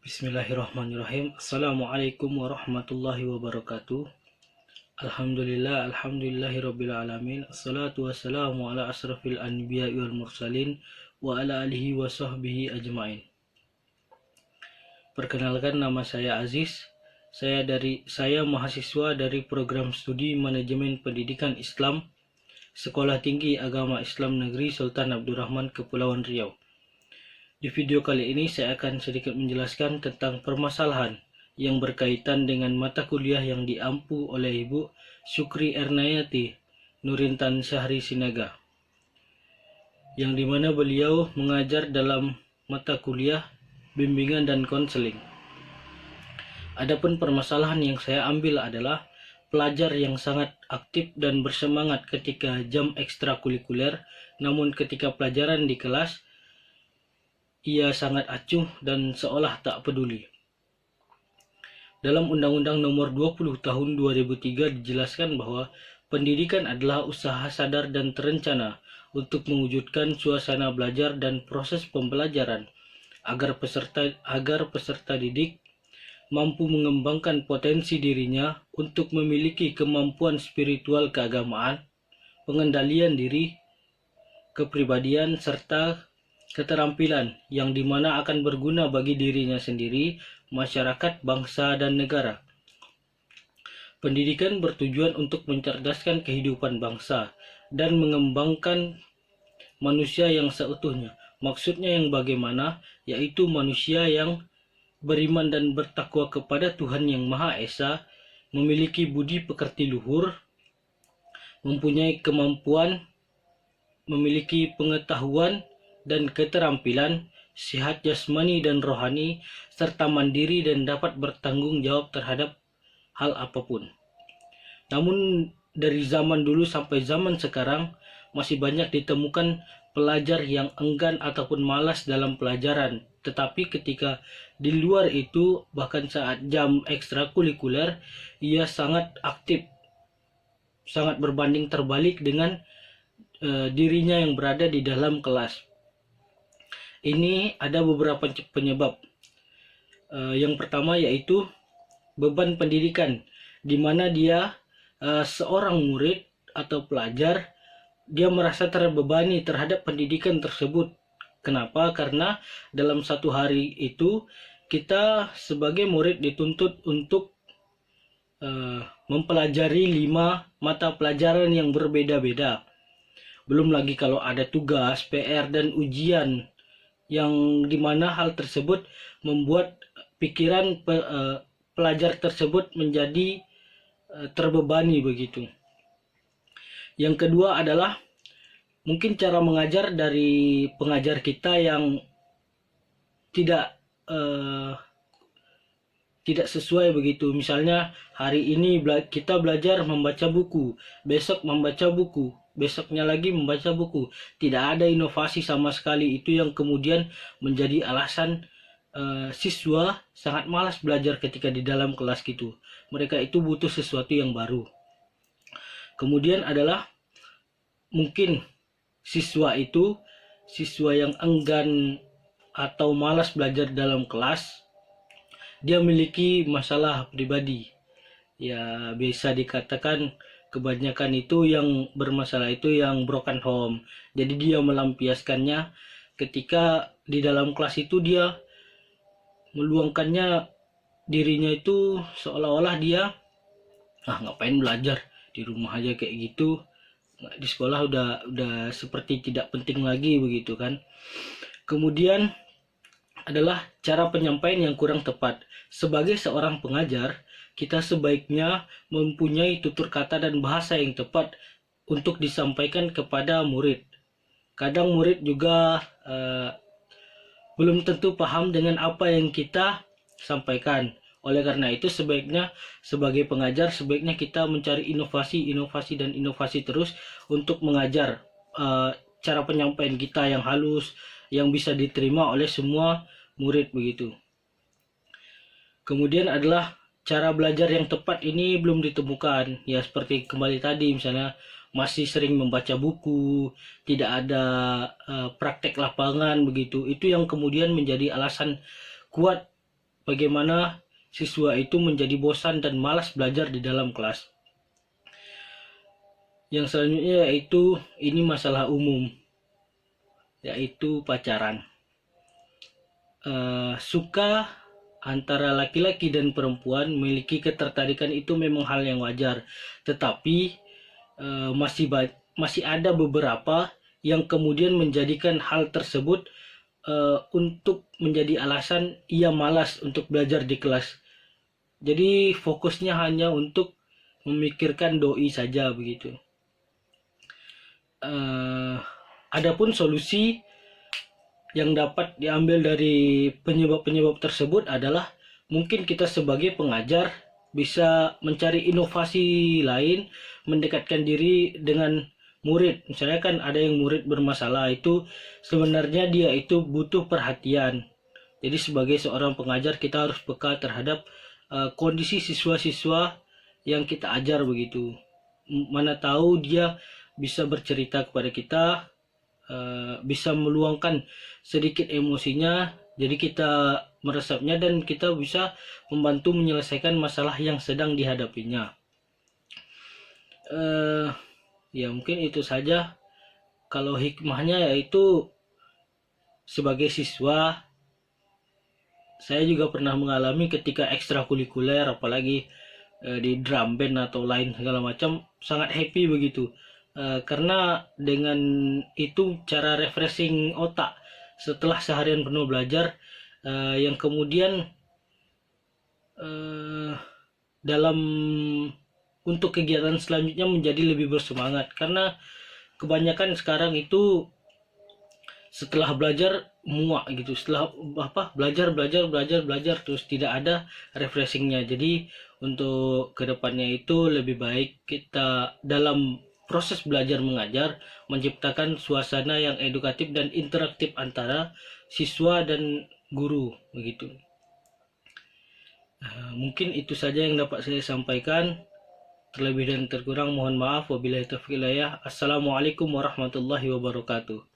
Bismillahirrahmanirrahim. Assalamualaikum warahmatullahi wabarakatuh. Alhamdulillahirabbil alamin. Assalatu wassalamu ala asrafil anbiya'i wal mursalin wa ala alihi wa sahbihi ajmain. Perkenalkan, nama saya Aziz. Saya mahasiswa dari program studi Manajemen Pendidikan Islam Sekolah Tinggi Agama Islam Negeri Sultan Abdurrahman, Kepulauan Riau. Di video kali ini saya akan sedikit menjelaskan tentang permasalahan yang berkaitan dengan mata kuliah yang diampu oleh Ibu Syukri Ernayati Nurintan Syahri Sinaga, yang dimana beliau mengajar dalam mata kuliah bimbingan dan konseling. Adapun permasalahan yang saya ambil adalah pelajar yang sangat aktif dan bersemangat ketika jam ekstrakurikuler, namun ketika pelajaran di kelas ia sangat acuh dan seolah tak peduli. Dalam Undang-Undang Nomor 20 Tahun 2003 dijelaskan bahwa pendidikan adalah usaha sadar dan terencana untuk mewujudkan suasana belajar dan proses pembelajaran agar peserta didik mampu mengembangkan potensi dirinya untuk memiliki kemampuan spiritual keagamaan, pengendalian diri, kepribadian, serta keterampilan yang dimana akan berguna bagi dirinya sendiri, masyarakat, bangsa, dan negara. Pendidikan bertujuan untuk mencerdaskan kehidupan bangsa dan mengembangkan manusia yang seutuhnya. Maksudnya yang bagaimana? Yaitu manusia yang beriman dan bertakwa kepada Tuhan Yang Maha Esa, memiliki budi pekerti luhur, mempunyai kemampuan, memiliki pengetahuan dan keterampilan, sehat jasmani dan rohani, serta mandiri dan dapat bertanggung jawab terhadap hal apapun. Namun dari zaman dulu sampai zaman sekarang masih banyak ditemukan pelajar yang enggan ataupun malas dalam pelajaran. Tetapi ketika di luar itu, bahkan saat jam ekstrakurikuler, ia sangat aktif, sangat berbanding terbalik dengan dirinya yang berada di dalam kelas. Ini ada beberapa penyebab. Yang pertama yaitu beban pendidikan, di mana dia seorang murid atau pelajar, dia merasa terbebani terhadap pendidikan tersebut. Kenapa? Karena dalam satu hari itu kita sebagai murid dituntut untuk mempelajari 5 mata pelajaran yang berbeda-beda. Belum lagi kalau ada tugas, PR, dan ujian, yang dimana hal tersebut membuat pikiran pelajar tersebut menjadi terbebani begitu. Yang kedua adalah mungkin cara mengajar dari pengajar kita yang tidak sesuai begitu. Misalnya hari ini kita belajar membaca buku, besok membaca buku, besoknya lagi membaca buku. Tidak ada inovasi sama sekali. Itu yang kemudian menjadi alasan siswa sangat malas belajar ketika di dalam kelas gitu. Mereka itu butuh sesuatu yang baru. Kemudian adalah mungkin siswa yang enggan atau malas belajar dalam kelas, dia memiliki masalah pribadi. Ya, bisa dikatakan kebanyakan itu yang bermasalah itu yang broken home. Jadi dia melampiaskannya ketika di dalam kelas itu, dia meluangkannya dirinya itu seolah-olah dia ngapain belajar di rumah aja kayak gitu, di sekolah udah seperti tidak penting lagi begitu kan. Kemudian adalah cara penyampaian yang kurang tepat. Sebagai seorang pengajar, kita sebaiknya mempunyai tutur kata dan bahasa yang tepat untuk disampaikan kepada murid. Kadang murid juga belum tentu paham dengan apa yang kita sampaikan. Oleh karena itu sebaiknya sebagai pengajar, sebaiknya kita mencari inovasi terus untuk mengajar cara penyampaian kita yang halus, yang bisa diterima oleh semua murid begitu. Kemudian adalah cara belajar yang tepat ini belum ditemukan. Ya seperti kembali tadi, misalnya masih sering membaca buku, tidak ada praktek lapangan begitu. Itu yang kemudian menjadi alasan kuat bagaimana siswa itu menjadi bosan dan malas belajar di dalam kelas. Yang selanjutnya yaitu ini masalah umum, yaitu pacaran. Suka antara laki-laki dan perempuan memiliki ketertarikan itu memang hal yang wajar, tetapi masih ada beberapa yang kemudian menjadikan hal tersebut untuk menjadi alasan ia malas untuk belajar di kelas. Jadi fokusnya hanya untuk memikirkan doi saja begitu. Adapun solusi yang dapat diambil dari penyebab-penyebab tersebut adalah mungkin kita sebagai pengajar bisa mencari inovasi lain, mendekatkan diri dengan murid. Misalnya kan ada yang murid bermasalah, itu sebenarnya dia itu butuh perhatian. Jadi sebagai seorang pengajar kita harus peka terhadap kondisi siswa-siswa yang kita ajar begitu. Mana tahu dia bisa bercerita kepada kita, bisa meluangkan sedikit emosinya, jadi kita meresapnya dan kita bisa membantu menyelesaikan masalah yang sedang dihadapinya. Ya mungkin itu saja. Kalau hikmahnya yaitu sebagai siswa saya juga pernah mengalami ketika ekstrakurikuler, apalagi di drum band atau lain segala macam, sangat happy begitu. Karena dengan itu cara refreshing otak setelah seharian penuh belajar, yang kemudian dalam untuk kegiatan selanjutnya menjadi lebih bersemangat, karena kebanyakan sekarang itu setelah belajar muak gitu, setelah belajar terus tidak ada refreshingnya. Jadi untuk kedepannya itu lebih baik kita dalam proses belajar mengajar menciptakan suasana yang edukatif dan interaktif antara siswa dan guru begitu. Mungkin itu saja yang dapat saya sampaikan. Terlebih dan terkurang mohon maaf. Wabillahi taufiq hidayah. Assalamualaikum warahmatullahi wabarakatuh.